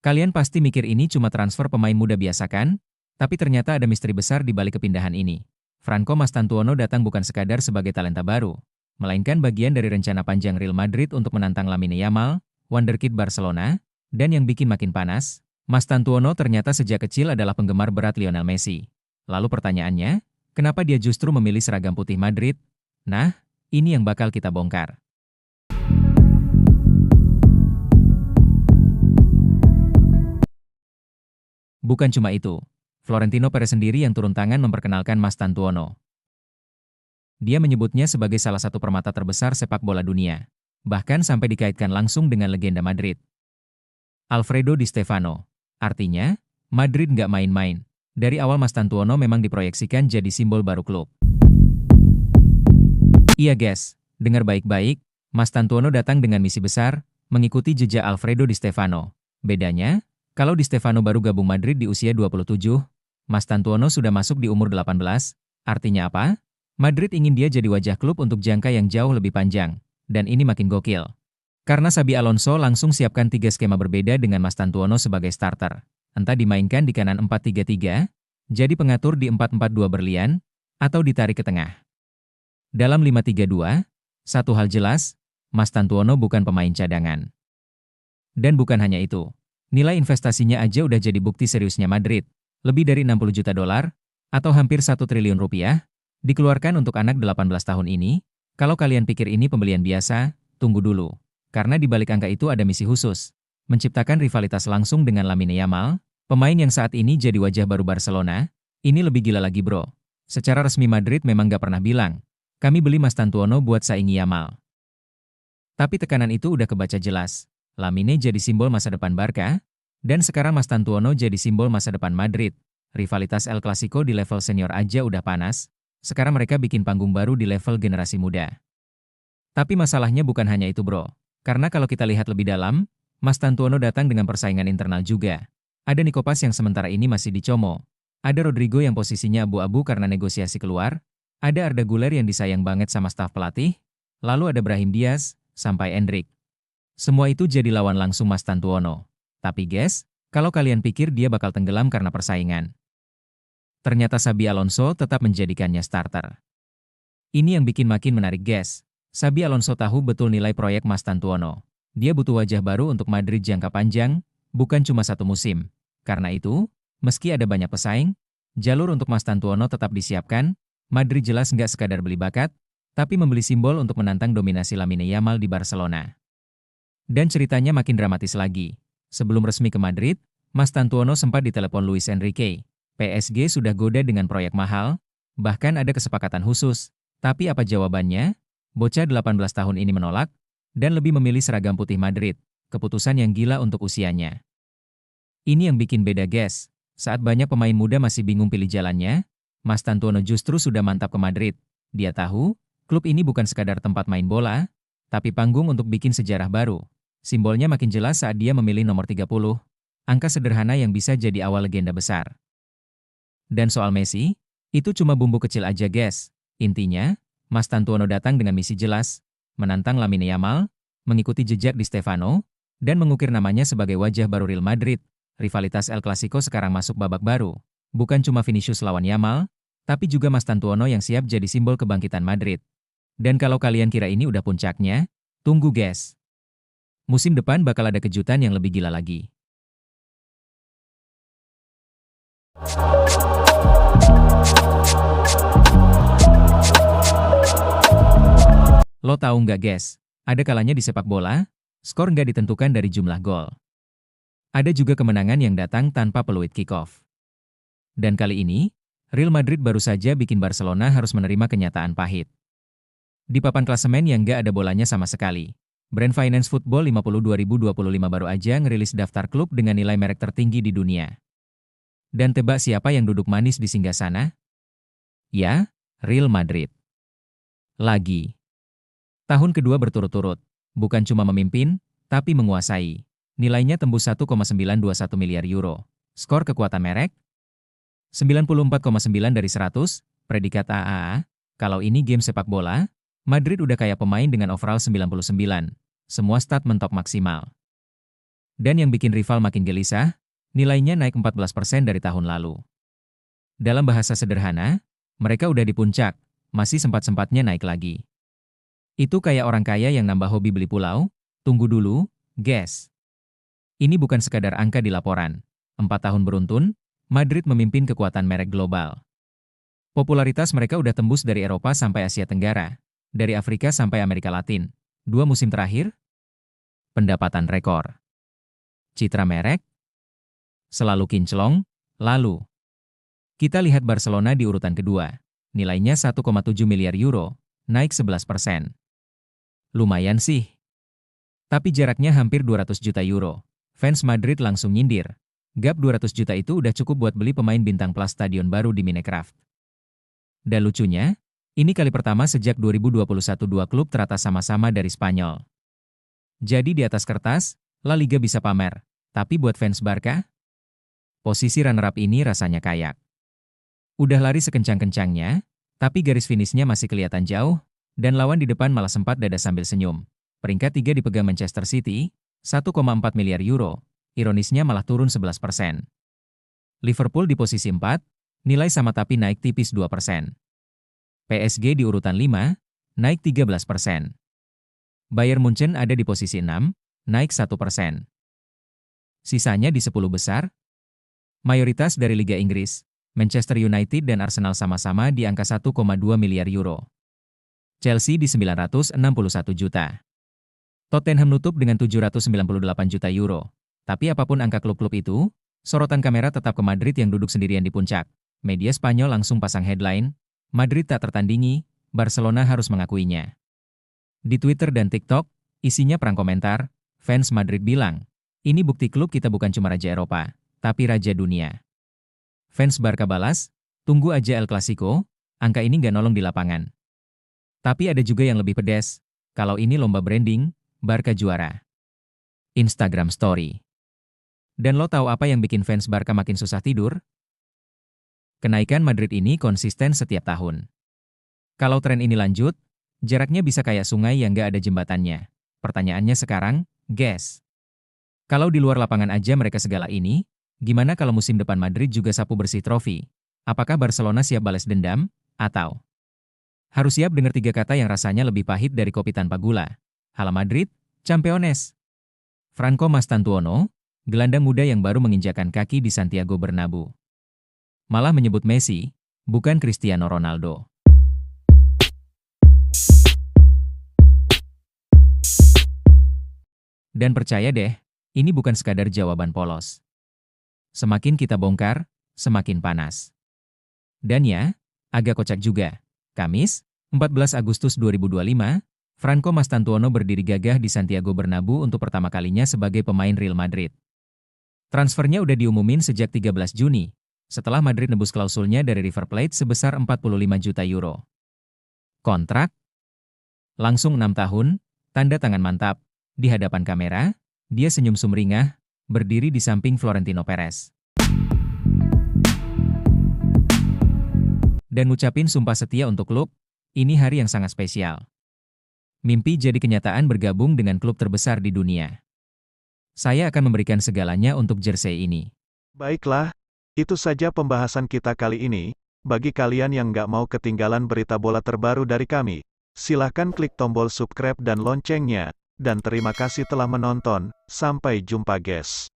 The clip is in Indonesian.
Kalian pasti mikir ini cuma transfer pemain muda biasa kan? Tapi ternyata ada misteri besar di balik kepindahan ini. Franco Mastantuono datang bukan sekadar sebagai talenta baru, melainkan bagian dari rencana panjang Real Madrid untuk menantang Lamine Yamal, wonderkid Barcelona, dan yang bikin makin panas, Mastantuono ternyata sejak kecil adalah penggemar berat Lionel Messi. Lalu pertanyaannya, kenapa dia justru memilih seragam putih Madrid? Nah, ini yang bakal kita bongkar. Bukan cuma itu, Florentino Perez sendiri yang turun tangan memperkenalkan Mastantuono. Dia menyebutnya sebagai salah satu permata terbesar sepak bola dunia, bahkan sampai dikaitkan langsung dengan legenda Madrid, Alfredo Di Stefano. Artinya, Madrid nggak main-main. Dari awal Mastantuono memang diproyeksikan jadi simbol baru klub. Iya guys, dengar baik-baik, Mastantuono datang dengan misi besar, mengikuti jejak Alfredo Di Stefano. Bedanya, kalau Di Stefano baru gabung Madrid di usia 27, Mastantuono sudah masuk di umur 18, artinya apa? Madrid ingin dia jadi wajah klub untuk jangka yang jauh lebih panjang, dan ini makin gokil. Karena Xabi Alonso langsung siapkan 3 skema berbeda dengan Mastantuono sebagai starter. Entah dimainkan di kanan 4-3-3, jadi pengatur di 4-4-2 berlian, atau ditarik ke tengah. Dalam 5-3-2, satu hal jelas, Mastantuono bukan pemain cadangan. Dan bukan hanya itu, nilai investasinya aja udah jadi bukti seriusnya Madrid. Lebih dari 60 juta dolar, atau hampir 1 triliun rupiah, dikeluarkan untuk anak 18 tahun ini. Kalau kalian pikir ini pembelian biasa, tunggu dulu. Karena di balik angka itu ada misi khusus, menciptakan rivalitas langsung dengan Lamine Yamal, pemain yang saat ini jadi wajah baru Barcelona. Ini lebih gila lagi bro. Secara resmi Madrid memang gak pernah bilang, kami beli Mastantuono buat saingi Yamal. Tapi tekanan itu udah kebaca jelas. Lamine jadi simbol masa depan Barca, dan sekarang Mastantuono jadi simbol masa depan Madrid. Rivalitas El Clasico di level senior aja udah panas, sekarang mereka bikin panggung baru di level generasi muda. Tapi masalahnya bukan hanya itu bro. Karena kalau kita lihat lebih dalam, Mastantuono datang dengan persaingan internal juga. Ada Nikopas yang sementara ini masih dicomo. Ada Rodrigo yang posisinya abu-abu karena negosiasi keluar. Ada Arda Güler yang disayang banget sama staf pelatih. Lalu ada Brahim Diaz, sampai Endrick. Semua itu jadi lawan langsung Mastantuono. Tapi guys, kalau kalian pikir dia bakal tenggelam karena persaingan, ternyata Xabi Alonso tetap menjadikannya starter. Ini yang bikin makin menarik guys. Xabi Alonso tahu betul nilai proyek Mastantuono. Dia butuh wajah baru untuk Madrid jangka panjang, bukan cuma satu musim. Karena itu, meski ada banyak pesaing, jalur untuk Mastantuono tetap disiapkan. Madrid jelas nggak sekadar beli bakat, tapi membeli simbol untuk menantang dominasi Lamine Yamal di Barcelona. Dan ceritanya makin dramatis lagi. Sebelum resmi ke Madrid, Mastantuono sempat ditelepon Luis Enrique. PSG sudah goda dengan proyek mahal, bahkan ada kesepakatan khusus. Tapi apa jawabannya? Bocah 18 tahun ini menolak, dan lebih memilih seragam putih Madrid, keputusan yang gila untuk usianya. Ini yang bikin beda guys, saat banyak pemain muda masih bingung pilih jalannya, Mastantuono justru sudah mantap ke Madrid. Dia tahu, klub ini bukan sekadar tempat main bola, tapi panggung untuk bikin sejarah baru. Simbolnya makin jelas saat dia memilih nomor 30, angka sederhana yang bisa jadi awal legenda besar. Dan soal Messi, itu cuma bumbu kecil aja guys. Intinya, Mastantuono datang dengan misi jelas, menantang Lamine Yamal, mengikuti jejak Di Stefano, dan mengukir namanya sebagai wajah baru Real Madrid. Rivalitas El Clasico sekarang masuk babak baru. Bukan cuma Vinicius lawan Yamal, tapi juga Mastantuono yang siap jadi simbol kebangkitan Madrid. Dan kalau kalian kira ini udah puncaknya, tunggu guys. Musim depan bakal ada kejutan yang lebih gila lagi. Lo tahu nggak guys, ada kalanya di sepak bola, skor nggak ditentukan dari jumlah gol. Ada juga kemenangan yang datang tanpa peluit kick-off. Dan kali ini, Real Madrid baru saja bikin Barcelona harus menerima kenyataan pahit. Di papan klasemen yang nggak ada bolanya sama sekali, Brand Finance Football 50 2025 baru aja ngerilis daftar klub dengan nilai merek tertinggi di dunia. Dan tebak siapa yang duduk manis di singgasana? Ya, Real Madrid. Lagi. Tahun kedua berturut-turut, bukan cuma memimpin, tapi menguasai. Nilainya tembus 1,921 miliar euro. Skor kekuatan merek? 94,9 dari 100, predikat AAA. Kalau ini game sepak bola, Madrid udah kayak pemain dengan overall 99. Semua stat mentok maksimal. Dan yang bikin rival makin gelisah, nilainya naik 14% dari tahun lalu. Dalam bahasa sederhana, mereka udah di puncak, masih sempat-sempatnya naik lagi. Itu kayak orang kaya yang nambah hobi beli pulau. Tunggu dulu, guys. Ini bukan sekadar angka di laporan. 4 tahun beruntun, Madrid memimpin kekuatan merek global. Popularitas mereka udah tembus dari Eropa sampai Asia Tenggara, dari Afrika sampai Amerika Latin. 2 musim terakhir, pendapatan rekor. Citra merek selalu kinclong. Lalu, kita lihat Barcelona di urutan kedua. Nilainya 1,7 miliar euro, naik 11%. Lumayan sih. Tapi jaraknya hampir 200 juta euro. Fans Madrid langsung nyindir. Gap 200 juta itu udah cukup buat beli pemain bintang plus stadion baru di Minecraft. Dan lucunya, ini kali pertama sejak 2021 dua klub teratas sama-sama dari Spanyol. Jadi di atas kertas, La Liga bisa pamer. Tapi buat fans Barca, posisi runner-up ini rasanya kayak. Udah lari sekencang-kencangnya, tapi garis finishnya masih kelihatan jauh, dan lawan di depan malah sempat dada sambil senyum. Peringkat 3 dipegang Manchester City, 1,4 miliar euro, ironisnya malah turun 11%. Liverpool di posisi 4, nilai sama tapi naik tipis 2%. PSG di urutan 5, naik 13%. Bayern Munchen ada di posisi 6, naik 1%. Sisanya di 10 besar, mayoritas dari Liga Inggris, Manchester United dan Arsenal sama-sama di angka 1,2 miliar euro. Chelsea di 961 juta. Tottenham nutup dengan 798 juta euro. Tapi apapun angka klub-klub itu, sorotan kamera tetap ke Madrid yang duduk sendirian di puncak. Media Spanyol langsung pasang headline, Madrid tak tertandingi, Barcelona harus mengakuinya. Di Twitter dan TikTok, isinya perang komentar, fans Madrid bilang, ini bukti klub kita bukan cuma raja Eropa, tapi raja dunia. Fans Barca balas, tunggu aja El Clasico, angka ini nggak nolong di lapangan. Tapi ada juga yang lebih pedes, kalau ini lomba branding, Barca juara. Instagram Story. Dan lo tahu apa yang bikin fans Barca makin susah tidur? Kenaikan Madrid ini konsisten setiap tahun. Kalau tren ini lanjut, jaraknya bisa kayak sungai yang nggak ada jembatannya. Pertanyaannya sekarang, guys. Kalau di luar lapangan aja mereka segala ini, gimana kalau musim depan Madrid juga sapu bersih trofi? Apakah Barcelona siap balas dendam? Atau harus siap dengar 3 kata yang rasanya lebih pahit dari kopi tanpa gula? Hala Madrid, Campeones. Franco Mastantuono, gelandang muda yang baru menginjakan kaki di Santiago Bernabeu. Malah menyebut Messi, bukan Cristiano Ronaldo. Dan percaya deh, ini bukan sekadar jawaban polos. Semakin kita bongkar, semakin panas. Dan ya, agak kocak juga. Kamis, 14 Agustus 2025, Franco Mastantuono berdiri gagah di Santiago Bernabeu untuk pertama kalinya sebagai pemain Real Madrid. Transfernya udah diumumin sejak 13 Juni, setelah Madrid nebus klausulnya dari River Plate sebesar 45 juta euro. Kontrak? Langsung 6 tahun, tanda tangan mantap. Di hadapan kamera, dia senyum sumringah, berdiri di samping Florentino Perez. Dan ngucapin sumpah setia untuk klub, ini hari yang sangat spesial. Mimpi jadi kenyataan bergabung dengan klub terbesar di dunia. Saya akan memberikan segalanya untuk jersey ini. Baiklah, itu saja pembahasan kita kali ini. Bagi kalian yang nggak mau ketinggalan berita bola terbaru dari kami, silahkan klik tombol subscribe dan loncengnya. Dan terima kasih telah menonton, sampai jumpa guys.